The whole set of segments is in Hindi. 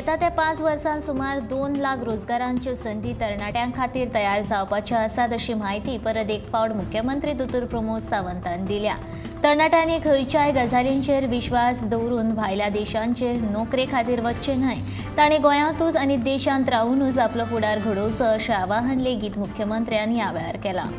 येता ते 5 वर्सांत सुमार 2 लाख रोजगारांच्यो संदी तरणाट्यां खातीर तयार जावपाच्यो आसात अशी माहिती परत एक फावट मुख्यमंत्री दोतोर प्रमोद सावंतान दिल्या। तरणाट्यांनी खंयच्याय गजालींचेर विश्वास दवरून भायल्या देशांचेर नोकरे खातीर वचचें न्हय। तांणी गोंयांतूच आनी देशांत रावूनच आपलो फुडार घडोवचो अशें आवाहन लेगीत मुख्यमंत्र्यांनी ह्या वेळार केलां।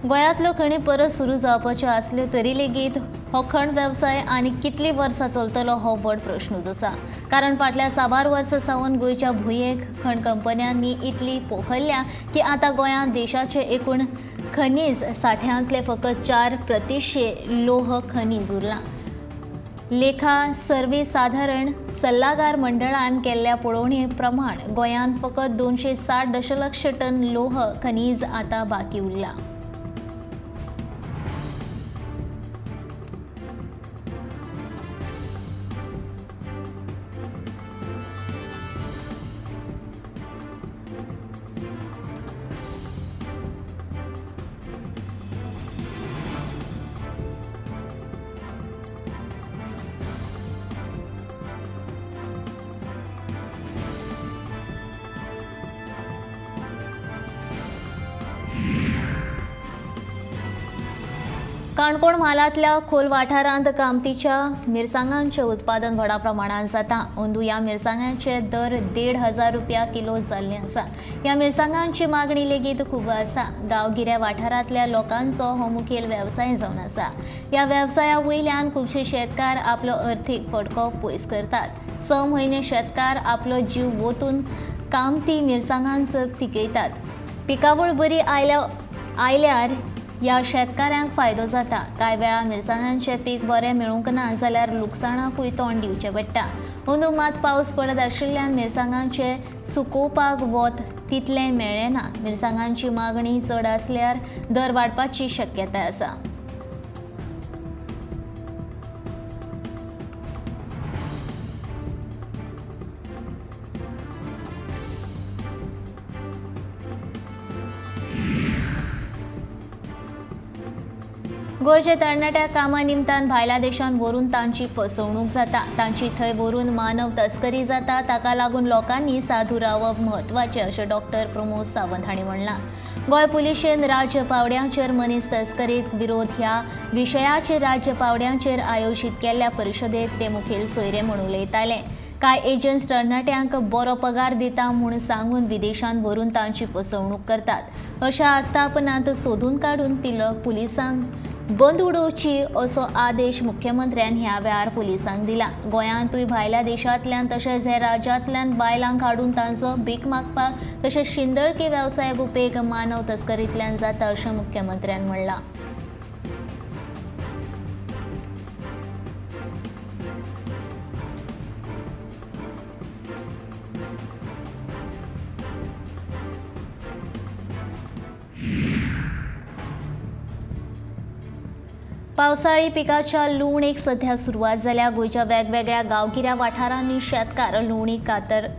गोंयांतल्यो खणी परत सुरू जावपाच्यो आसल्यो तरी लेगीत हो खण वेवसाय आनी कितलीं वर्सां चलतलो हो व्हड प्रश्नूच आसा। कारण फाटल्या 6 वर्सां सावन गोंयच्या भुंयेक खण कंपन्यांनी इतली पोखल्ल्या की आतां गोंयांत देशाचे एकूण खनिज सांठ्यांतले फकत 4% लोह खनिज उरलां। लेखा सर्वेसाधारण सल्लागार मंडळान केल्ल्या पळोवणे प्रमाण गोंयांत फकत 260 दशलक्ष टन लोह खनिज आतां बाकी उरला। काणकोण म्हालांतल्या खोल वाठारांत कामतीच्या मिरसांगांचें उत्पादन व्हडा प्रमाणांत जाता। अंदू ह्या मिरसांगांचे दर 1,500 रुपया किलो जाल्ले आसा। ह्या मिरसांगांची मागणी लेगीत खूब आसा। गांवगिऱ्या वाठारांतल्या लोकांचो हो मुखेल वेवसाय जावन आसा। ह्या वेवसाया वयल्यान खुबशे शेतकार आपलो अर्थीक फटको पयस करतात। 6 म्हयने शेतकार आपलो जीव ओतून कामती मिरसांगांचो पिकयतात। पिकावळ बरी आयल्यार ह्या शेतकाऱ्यांक फायदो जाता। कांय वेळा मिरसांगांचें पीक बरें मेळूंक ना जाल्यार लुकसाणाकूय तोंड दिवचें पडटा। अंदू मात पावस पडत आशिल्ल्यान मिरसांगांचें सुकोवपाक वत तितलें मेळ्ळें ना। मिरसांगांची मागणी चड आसल्यार दर वाडपाची शक्यताय आसा। गोंयच्या तरणाट्या कामा निमतान भायल्या देशांत व्हरून तांची फसवणूक जाता। तांची थंय व्हरून मानव तस्करी जाता। ताका लागून लोकांनी सादूर रावप म्हत्वाचें अशें डॉक्टर प्रमोद सावंत हांणी म्हणलां। गोंय पुलिशेन राज्य पावड्यांचेर मनीस तस्करेक विरोध ह्या विशयाचेर राज्य पावड्यांचेर आयोजीत केल्ल्या परिशदेंत ते मुखेल सोयरे म्हूण उलयताले। कांय एजंट्स तरणाट्यांक बरो पगार दिता म्हूण सांगून विदेशांत व्हरून तांची फसवणूक करतात। अशा आस्थापनांत सोदून काडून ती पुलिसांक बंद उडोवची असो आदेश मुख्यमंत्र्यान ह्या वेळार पुलिसांक दिला। गोंयांतूय भायल्या देशांतल्यान तशेंच हेर राज्यांतल्यान बायलांक हाडून तांचो भीक मागपाक तशेंच शिंदळके वेवसायाक उपेग मानव तस्करींतल्यान जाता अशें मुख्यमंत्र्यान म्हणलां। पावसाळी पिकाच्या लुवणेक सध्या सुरवात जाल्या। गोंयच्या वेगवेगळ्या गांवगिऱ्या वाठारांनी शेतकार लुवणी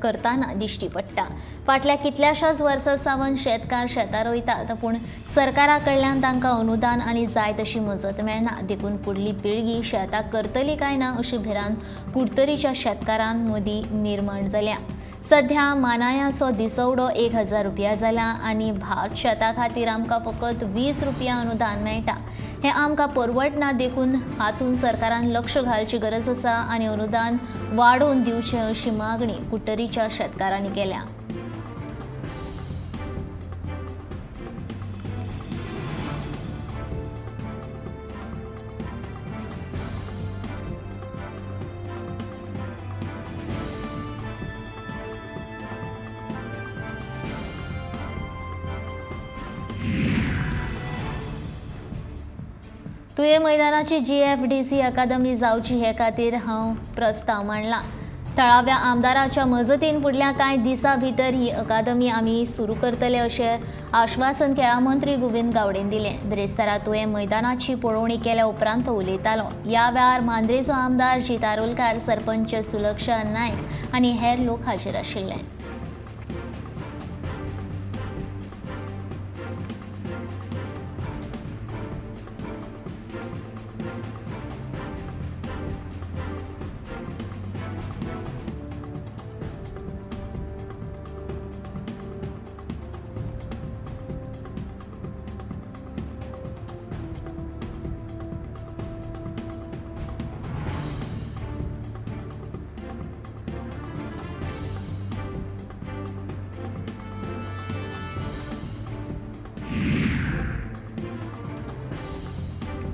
करताना दिश्टी पडटा। फाटल्या कितल्याशाच वर्सां सावन शेतकार शेतां रोयतात पूण सरकारा कडल्यान तांकां अनुदान आनी जाय तशी मजत मेळना। देखून फुडली पिळगी शेतां करतली काय ना अशी भिरांत कुडतरीच्या शेतकारां मदीं निर्माण जाल्या। सध्या मानायाचो दिसवडो 1,000 रुपया जाला आनी भात शेता खातीर आमकां फकत 20 रुपया अनुदान मेळटा। हें आमकां परवडना। देखून हातूंत सरकारान लक्ष घालची गरज आसा आनी अनुदान वाडोवन दिवचें अशी मागणी कुट्टरीच्या शेतकारांनी केल्या। तुवें मैदानाची GFDC अकादमी जावची हे खातीर हांव प्रस्ताव मांडला। थळाव्या आमदाराच्या मजतीन फुडल्या कांय दिसां भितर ही अकादमी आमी सुरू करतले अशें आश्वासन खेळा मंत्री गोविंद गावडेन दिलें। बिरेस्तारा तुवें मैदानाची पळोवणी केल्या उपरांत तो उलयतालो। ह्या वेळार मांद्रेचो आमदार जितारोलकार, सरपंच सुलक्षा नायक आनी हेर लोक हाजीर आशिल्ले।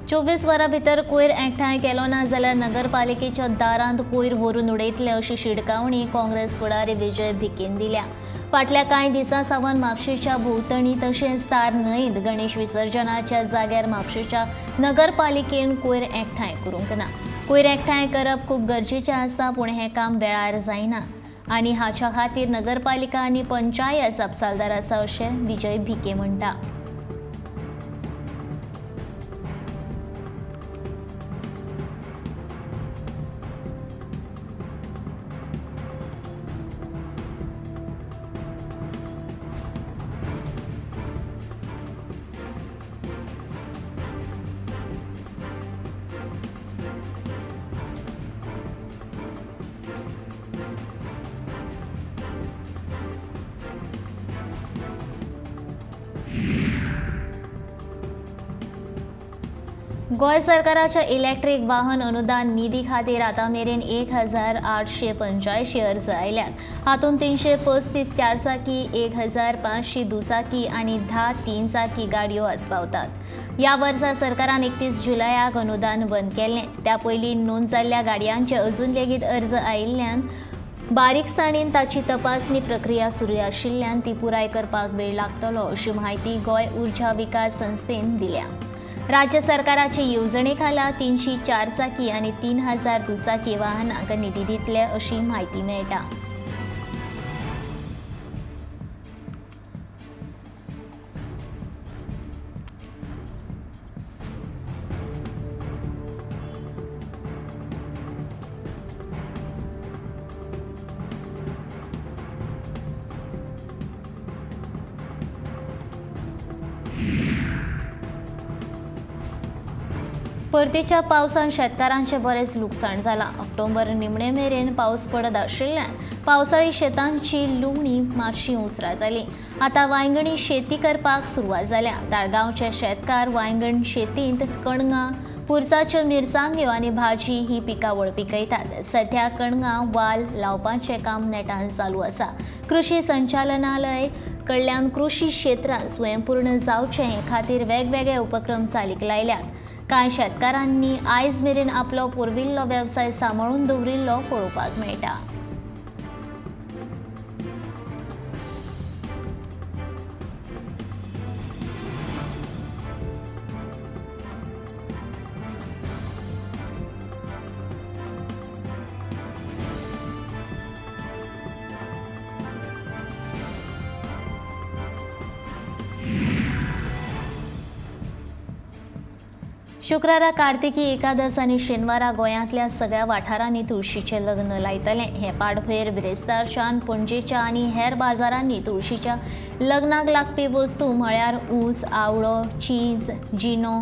24 वरां भितर कोयर एकठांय केलो ना जाल्यार नगरपालिकेच्या दारांत कोयर व्हरून उडयतले अशी शिडकावणी काँग्रेस फुडारी विजय भिकेन दिल्या। फाटल्या कांय दिसां सावन म्हापशेच्या भोंवतणी तशेंच तार न्हंयेंत गणेश विसर्जनाच्या जाग्यार म्हापशेच्या नगरपालिकेन कोयर एकठांय करूंक ना। कोयर एकठांय करप खूब गरजेचें आसा, पूण हें काम वेळार जायना आनी हाच्या खातीर नगरपालिका आनी पंचायत जबाबदार आसा अशें विजय भिके म्हणटा। गोय सरकाराच्या इलेक्ट्रीक वाहन अनुदान निधी खातीर आतां मेरेन 1885 अर्ज आयल्यात। हातूंत 335 4चाकी, 1500 दुचाकी आनी 10 3चाकी गाडयो आस्पावतात। ह्या वर्सा सरकारान 31 जुलयाक अनुदान बंद केल्लें। त्या पयलीं नोंद जाल्ल्या गाडयांचे अजून लेगीत अर्ज आयिल्ल्यान बारीकसाणीन ताची तपासणी प्रक्रिया सुरू आशिल्ल्यान ती पुराय करपाक वेळ लागतलो अशी म्हायती गोय उर्जा विकास संस्थेन दिल्या। राज्य सरकाराचे येवजणे खाला 300 4चाकी आनी 3000 दुचाकी वाहनांक निधी दितले अशी म्हायती मेळटा। परतीच्या पावसान शेतकारांचे बरेच लुकसाण जाला। ऑक्टोबर निमणे मेरेन पावस पडत आशिल्ल्यान पावसाळी शेतांची लुवणी मातशी उसरा जाली। आतां वांयगणी शेती करपाक सुरवात जाल्या। ताळगांवचे शेतकार वांयगण शेतींत कणगां, पुरसाच्यो मिरसांग्यो आनी भाजी ही पिकावळ पिकयतात। सध्या कणगां वाल लावपाचें काम नेटान चालू आसा। कृषी संचालनालय कडल्यान कृषी क्षेत्रांत स्वयंपूर्ण जावचें हे खातीर वेगवेगळे उपक्रम चालीक लायल्यात। कांय शेतकारांनी आयज मेरेन आपलो पुर्विल्लो वेवसाय सांबाळून दवरिल्लो पळोवपाक मेळटा। शुक्रारा कार्तिकी एकादस आनी शेनवारा गोंयांतल्या सगळ्या वाठारांनी तुळशीचें लग्न लायतले। हे पाडभयर बिरेस्तारच्यान पणजेच्या आनी हेर बाजारांनी तुळशीच्या लग्नाक लागपी वस्तू म्हळ्यार ऊस, आवळो, चीज, जिनो,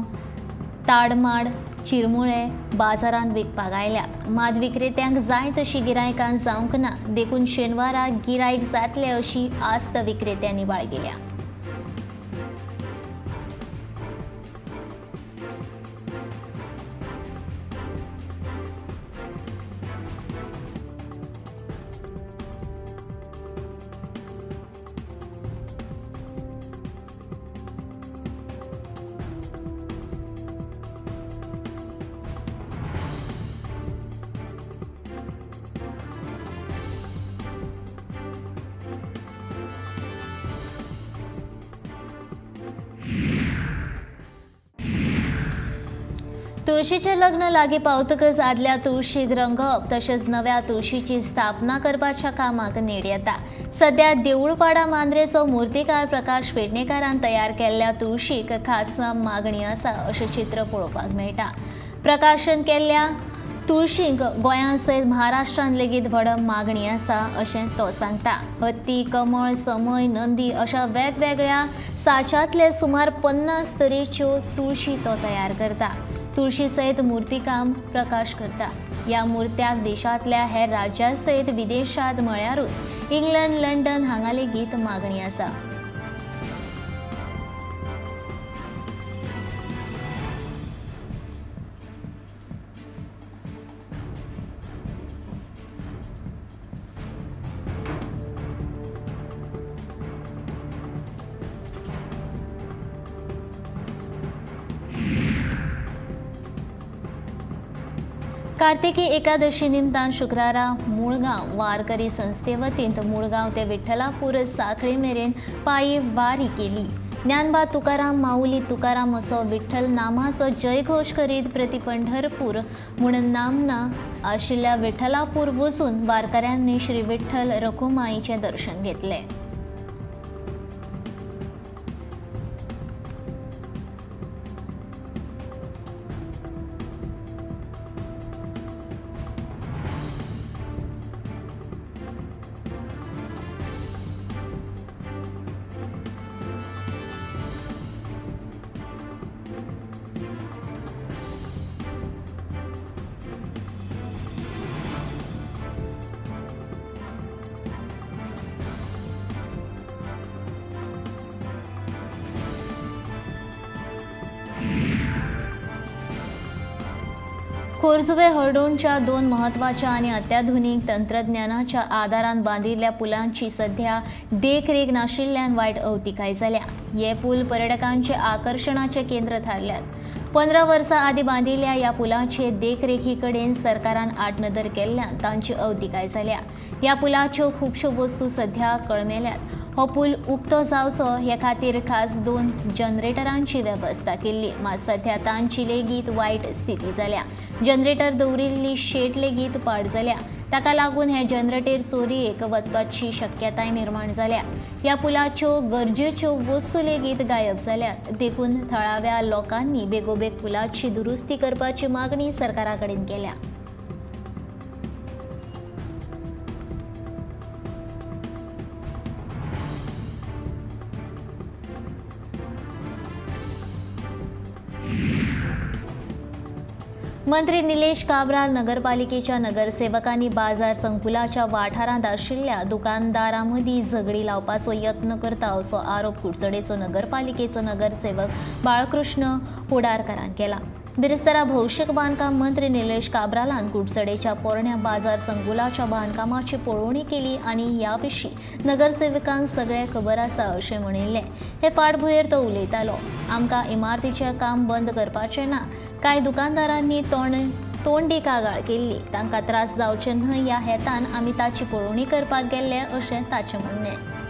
ताडमाड, चिरमुळे बाजारांत विकपाक आयल्या। मात विक्रेत्यांक जाय तशी गिरायकां जावंक ना, देखून शेनवारा गिरायक जातले अशी आस्त विक्रेत्यांनी बाळगिल्या। तुळशीचे लग्न लागीं पावतकच आदल्या तुळशीक रंगप तशेंच नव्या तुळशीची स्थापना करपाच्या कामाक नेट येता। सध्या देऊळपाडा मांद्रेचो मुर्तीकार प्रकाश पेडणेकारान तयार केल्ल्या तुळशीक खास मागणी आसा अशें चित्र पळोवपाक मेळटा। प्रकाशन केल्ल्या तुळशीक गोंया सयत महाराष्ट्रांत लेगीत व्हड मागणी आसा अशें तो सांगता। हत्ती, कमळ, समय, नंदी अशा वेगवेगळ्या साच्यातले सुमार 50 तरेच्यो तुळशी तो तयार करता। तुळशी सयत मुर्तीकाम प्रकाश करता। ह्या मुर्त्याक देशांतल्या हेर राज्यां सयत विदेशांत म्हळ्यारूच इंग्लंड, लंडन हांगा लेगीत मागणी आसा। कार्तिकी एकादशी निमतान शुक्रारा मुळगांव वारकरी संस्थे वतीन मुळगांव ते विठ्ठलापूर साखळे मेरेन पायी वारी केली। ज्ञानबा तुकाराम माऊली तुकाराम असो विठ्ठल नामाचो जयघोष करीत प्रति पंढरपूर म्हूण नामना आशिल्ल्या विठ्ठलापूर वचून वारकऱ्यांनी श्री विठ्ठल रखुमाईचें दर्शन घेतले। खोर्जुवे हळडोणच्या 2 महत्वाच्या आणि अत्याधुनिक तंत्रज्ञानाच्या आदारान बांदिल्ल्या पुलांची सध्या देखरेख नाशिल्ल्यान वायट अवतिकाय जाल्या। हे पूल पर्यटकांचे आकर्षणाचे केंद्र थारल्यात। 15 वर्सां आदी बांदिल्ल्या ह्या पुलांचे देखरेखी कडेन सरकारान आडनदर केल्ल्यान तांची अवतिकाय जाल्या। ह्या पुलाच्यो खुबश्यो वस्तू सध्या कळमेल्यात। हो पूल उक्तो जावचो हे खातीर खास 2 जनरेटरांची वेवस्था केल्ली, मात सध्या तांची लेगीत वायट स्थिती जाल्या। जनरेटर दवरिल्ली शेड लेगीत पाड जाल्या। ताका लागून हे जनरेटर चोरयेक वचपाची शक्यताय निर्माण जाल्या। ह्या पुलाच्यो गरजेच्यो वस्तू लेगीत गायब जाल्यात। देखून थळाव्या लोकांनी बेगोबेग पुलाची दुरुस्ती करपाची मागणी सरकारा कडेन केल्या। मंत्री निलेश काब्राल नगरपालिकेच्या नगरसेवकांनी बाजार संकुलाच्या वाठारांत आशिल्ल्या दुकानदारांमदीं झगडी लावपाचो यत्न करता असो आरोप कुडचडेचो नगरपालिकेचो नगरसेवक बाळकृष्ण हुडारकारान केला। बिरेस्तारा भौशीक बांदकाम मंत्री निलेश काब्रालान कुडचडेच्या पोरण्या बाजार संकुलाच्या बांदकामाची पळोवणी केली आनी ह्या विशीं नगरसेवकांक सगळें खबर आसा अशें म्हणिल्लें। हे फाटभुंयेर तो उलयतालो, आमकां इमारतीचें काम बंद करपाचें ना। कांय दुकानदारांनी तोंडी कागाळ केल्ली, तांकां त्रास जावचे न्हय ह्या हेतान आमी ताची पळोवणी करपाक गेल्ले अशें ताचें म्हणणें।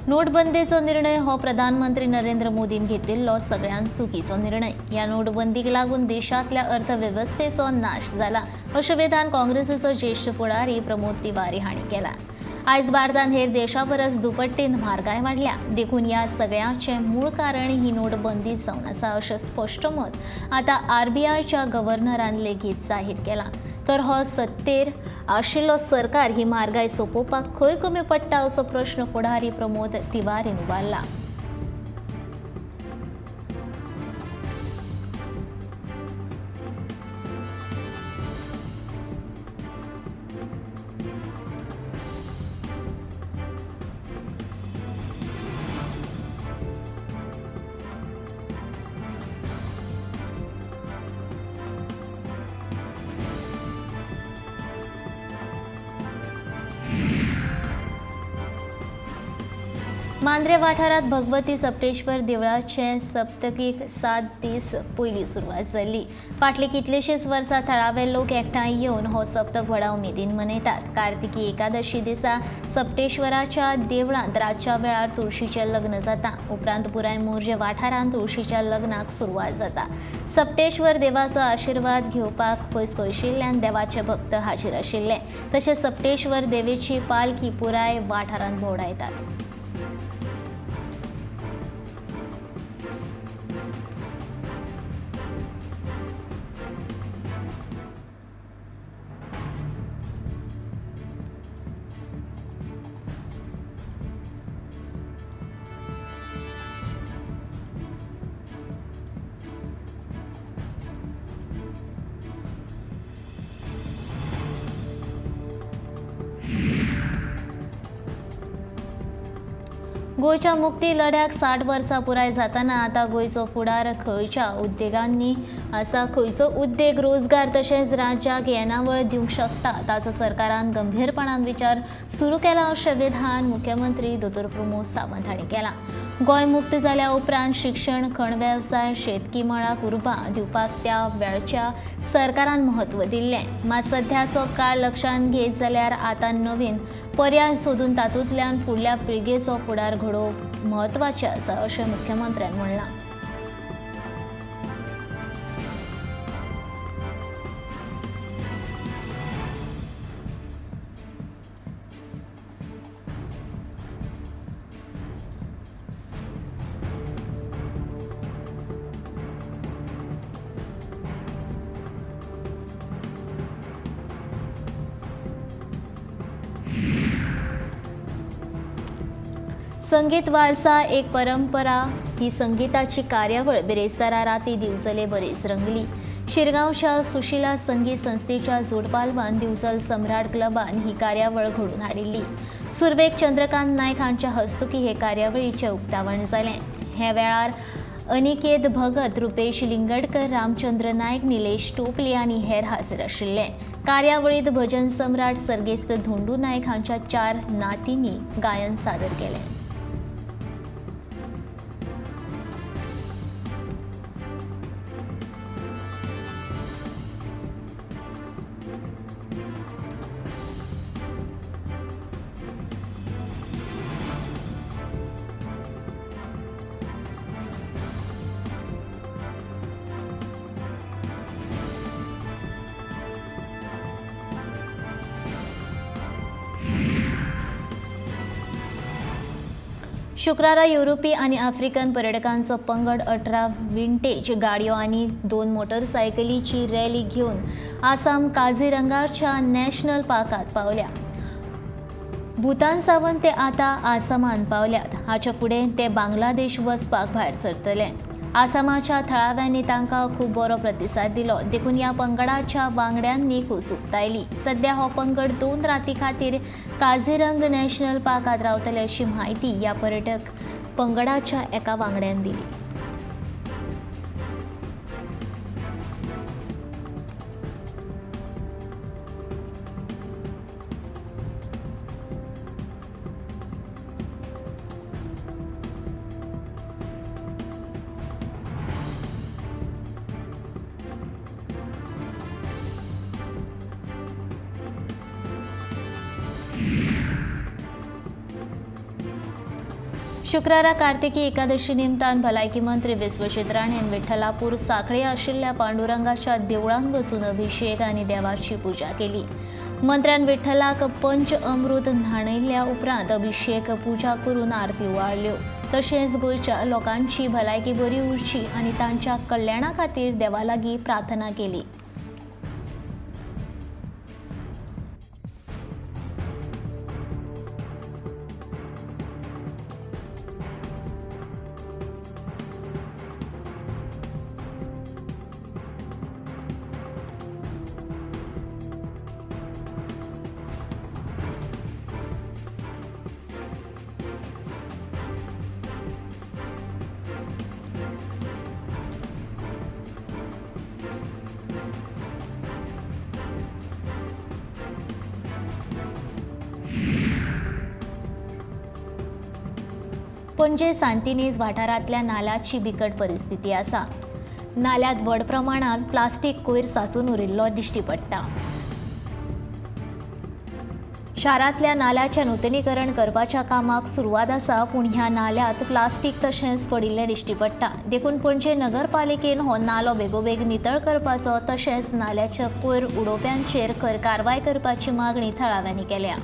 नोटबंदीचो निर्णय हो प्रधानमंत्री नरेंद्र मोदीन घेतिल्लो सगळ्यांत चुकीचो निर्णय। ह्या नोटबंदीक लागून देशांतल्या अर्थवेवस्थेचो नाश जाला अशें विधान काँग्रेसीचो ज्येश्ठ फुडारी प्रमोद तिवारी हांणी केला। आयज भारतांत हेर देशां परस दुपट्टीन म्हारगाय वाडल्या। देखून ह्या सगळ्याचें मूळ कारण ही नोटबंदी जावन आसा अशें स्पश्ट मत आतां RBIच्या गव्हर्नरान लेगीत जाहीर केलां। तर हो सत्तेर आशिल्लो सरकार ही म्हारगाय सोंपोवपाक खंय कमी पडटा असो प्रश्न फुडारी प्रमोद तिवारीन उबारला। मांद्रे वाठारात भगवती सप्तेश्वर देवळाचे सप्तकीक 7 दीस पयलीं सुरवात जाल्ली। फाटली कितलीशींच वर्सां थळावे लोक एकठांय येवन हो सप्तक व्हडा उमेदीन मनयतात। कार्तिकी एकादशी दिसा सप्तेश्वराच्या देवळांत रातच्या वेळार तुळशीचें लग्न जाता। उपरांत पुराय मोरजे वाठारांत तुळशीच्या लग्नाक सुरवात जाता। सप्तेश्वर देवाचो आशीर्वाद घेवपाक पयस पयशिल्ल्यान देवाचे भक्त हाजीर आशिल्ले। तशेंच सप्तेश्वर देवीची पालखी पुराय वाठारांत भोंवडायतात। गोयच्या मुक्ती लढ्याक 60 वर्सां पुराय जाताना आता गोयचो फुडार खंयच्या उद्देगांनी आसा, खंयचो उद्देग रोजगार तशेंच राज्याक येणावळ दिवंक शकता ताचो सरकारान गंभीरपणान विचार सुरू केला अशें विधान मुख्यमंत्री दोतोर प्रमोद सावंत हांणी केलां। गोंय मुक्त जाल्या उपरांत शिक्षण, खण वेवसाय, शेतकी मळाक उर्बा दिवपाक त्या वेळच्या सरकारान म्हत्व दिल्लें। मात सध्याचो काळ लक्षांत घेत जाल्यार आतां नवीन पर्याय सोदून तातूंतल्यान फुडल्या पिळगेचो फुडार घडोवप म्हत्वाचें आसा अशें मुख्यमंत्र्यान म्हणलां। संगीत वारसा एक परंपरा ही संगीताची कार्यावळ बिरेस्तारा राती दिवचले बरीच रंगली। शिरगांवच्या सुशिला संगीत संस्थेच्या जोडपालवान दिवचल सम्राट क्लबान ही कार्यावळ घडोवन हाडिल्ली। सुरवेक चंद्रकांत नायक हांच्या हस्तुकी हे कार्यावळीचे उक्तावण जालें। हे वेळार अनिकेत भगत, रुपेश लिंगडकर, रामचंद्र नायक, निलेश टोपली आनी हेर हाजीर आशिल्ले। कार्यावळीत भजन सम्राट सर्गेस्त धोंडू नायक हांच्या 4 नातींनी गायन सादर केलें। शुक्रारा युरोपी आणि आफ्रिकन पर्यटकांचो पंगड 18 विंटेज गाडयो आणि 2 मोटरसायकलीची रॅली घेऊन आसाम काझीरंगाच्या नॅशनल पार्कात पावल्या। भूतान सावन ते आता आसामान पावल्यात। हाच्या फुडें ते बांगलादेश वचपाक भायर सरतले। आसामाच्या थळाव्यांनी तांकां खूब बरो प्रतिसाद दिलो, देखून ह्या पंगडाच्या वांगड्यांनी खोस उक्तायली। सध्या हो पंगड 2 राती खातीर काझीरंग नॅशनल पार्कात रावतले अशी म्हायती ह्या पर्यटक पंगडाच्या एका वांगड्यान दिली। शुक्रारा कार्तिकी एकादशी निमतान भलायकी मंत्री विश्वजीत राणेन विठ्ठलापूर सांखळे आशिल्ल्या पांडुरंगाच्या देवळांत वचून अभिषेक आनी देवाची पुजा केली। मंत्र्यान विठ्ठलाक पंच अमृत न्हाणयल्या उपरांत अभिषेक पुजा करून आरती ओवाळल्यो। तशेंच गोंयच्या लोकांची भलायकी बरी उरची आनी तांच्या कल्याणा खातीर देवा लागीं प्रार्थना केली। पणजे सांतिनेज वाठारांतल्या नाल्यांची बिकट परिस्थिती आसा। नाल्यांत व्हड प्रमाणात प्लास्टीक कोयर सांचून उरिल्लो दिश्टी पडटा। शारांतल्या नाल्यांचें नूतनीकरण करपाच्या कामाक सुरवात आसा, पूण ह्या नाल्यांत प्लास्टीक तशेंच पडिल्लें दिश्टी पडटा। देखून पणजे नगरपालिकेन हो नालो बेगोबेग नितळ करपाचो तशेंच नाल्यांचे कोयर उडोवप्यांचेर खर कारवाय करपाची मागणी थळाव्यांनी केल्या।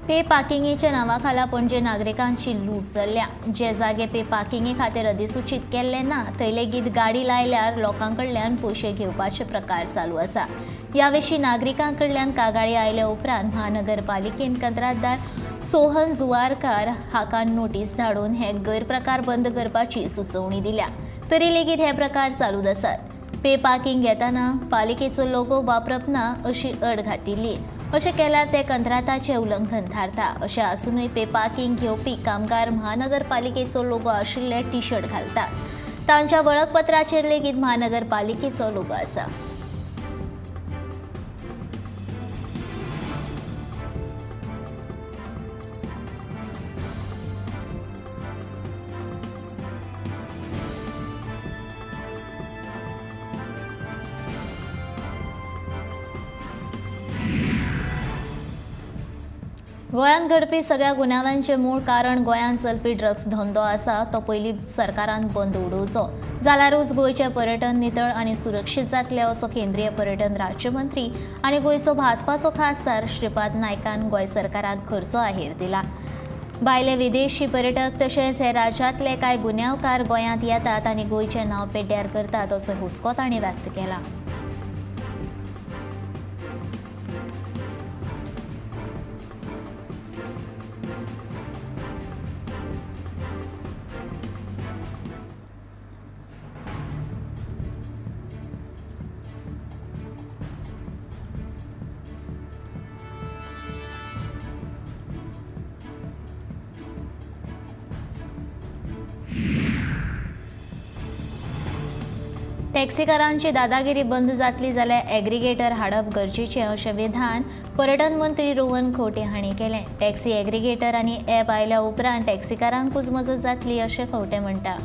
पे पार्किंगेच्या नांवाखाला पणजे नागरिकांची लूट चल्ल्या। जे जागे पे पार्किंगे खातीर अधिसूचित केल्ले ना थंय लेगीत गाडी लायल्यार लोकांकडल्यान पयशे घेवपाचे प्रकार चालू आसा। ह्या विशीं नागरिकांकडल्यान कागाळी आयल्या उपरांत महानगरपालिकेन कंत्राटदार सोहन जुवारकार हाका नोटीस धाडून हे गैरप्रकार बंद करपाची सुचोवणी दिल्या। तरी लेगीत हे प्रकार चालूच आसात। पे पार्किंग घेतना पालिकेचो लोगो वापरप ना अशी अट घातिल्ली। अशें केल्यार ते कंत्राटाचें उल्लंघन थारता। अशें आसूनय पे पार्किंग घेवपी कामगार महानगरपालिकेचो लोगो आशिल्ले टी शर्ट घालतात। तांच्या वळखपत्राचेर लेगीत महानगरपालिकेचो लोगो आसा। गोंयांत घडपी सगळ्या गुन्यांवांचें मूळ कारण गोंयांत चलपी ड्रग्स धंदो आसा तो पयलीं सरकारान बंद उडोवचो, जाल्यारूच गोंयचें पर्यटन नितळ आनी सुरक्षीत जातलें असो केंद्रीय पर्यटन राज्यमंत्री आनी गोंयचो भाजपाचो खासदार श्रीपाद नायकान गोंय सरकाराक खरचो आहेर दिला। भायले विदेशी पर्यटक तशेंच हे राज्यांतले कांय गुन्यांवकार गोंयांत येतात आनी गोंयचें नांव पेड्ड्यार करतात असो हुस्को तांणी व्यक्त केला। टॅक्सीकारांची दादागिरी बंद जातली जाल्यार एग्रिगेटर हाडप गरजेचें अशें विधान पर्यटन मंत्री रोहन खंवटे हांणी केलें। टॅक्सी एग्रिगेटर आनी ॲप आयल्या उपरांत टॅक्सीकारांकूच मजत जातली अशें खंवटे म्हणटा।